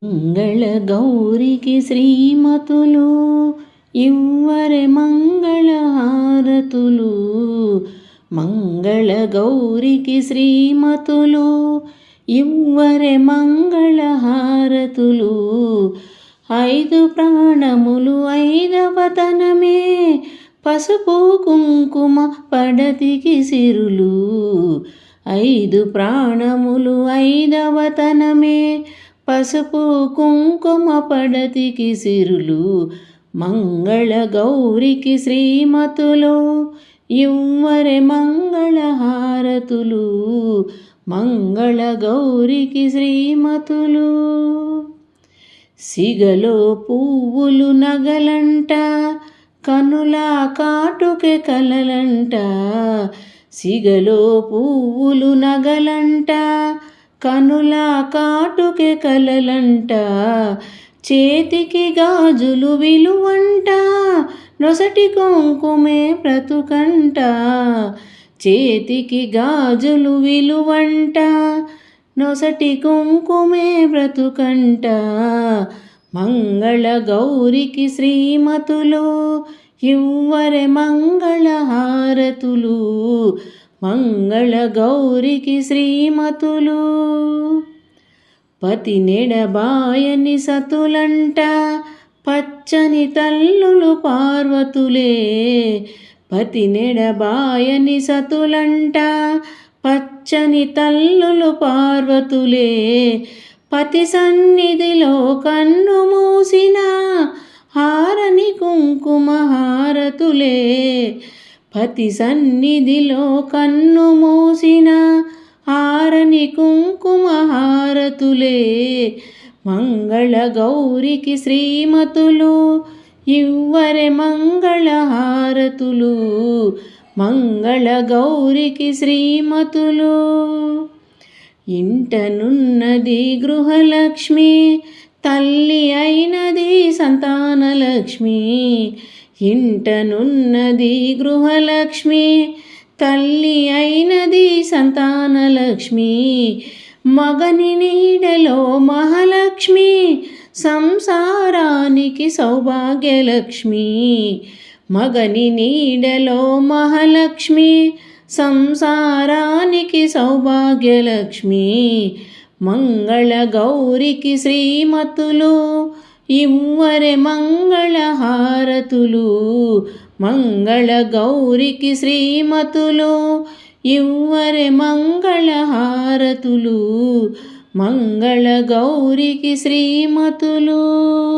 మంగళ గౌరికి శ్రీమతులు ఇవ్వరే మంగళ హారతులు. మంగళ గౌరికి శ్రీమతులు ఇవ్వరే మంగళ హారతులు. ఐదు ప్రాణములు ఐదవతనమే పసుపు కుంకుమ పడతికి సిరులు. ఐదు ప్రాణములు ఐదవతనమే పసుపు కుంకుమ పడతికి సిరులు. మంగళ గౌరికి శ్రీమతులు ఇవ్వరే మంగళ హారతులు. మంగళ గౌరికి శ్రీమతులు. సిగలో పువ్వులు నగలంట కనుల కాటుకే కలలంట. సిగలో పువ్వులు నగలంట కనుల కాటుకే కలలంట. చేతికి గాజులు విలువంట నొసటి కుంకుమే బ్రతుకంట. చేతికి గాజులు విలువంట నొసటి కుంకుమే బ్రతుకంట. మంగళ గౌరికి శ్రీమతులు ఇవ్వరే మంగళ హారతులు. మంగళ గౌరికి శ్రీమతులు. పతి నెడబాయని సతులంట పచ్చని తల్లులు పార్వతులే. పతి నెడబాయని సతులంట పచ్చని తల్లులు పార్వతులే. పతి సన్నిధిలో కన్ను మూసిన హారని కుంకుమ హారతులే. పతి సన్నిధిలో కన్ను మూసిన హారని కుంకుమ హారతులే. మంగళ గౌరికి శ్రీమతులు ఇవ్వరే మంగళ హారతులు. మంగళ గౌరికి శ్రీమతులు. ఇంటనున్నది గృహలక్ష్మి తల్లి అయినది సంతానలక్ష్మి. ఇంటనున్నది గృహలక్ష్మి తల్లి అయినది సంతానలక్ష్మి. మగని నీడలో మహాలక్ష్మి సంసారానికి సౌభాగ్యలక్ష్మి. మగని నీడలో మహాలక్ష్మి సంసారానికి సౌభాగ్యలక్ష్మి. మంగళ గౌరికి శ్రీమతులు ఇవ్వరే మంగళ హారతులు. మంగళ గౌరికి శ్రీమతులు ఇవ్వరే మంగళ హారతులు. మంగళ గౌరికి శ్రీమతులు.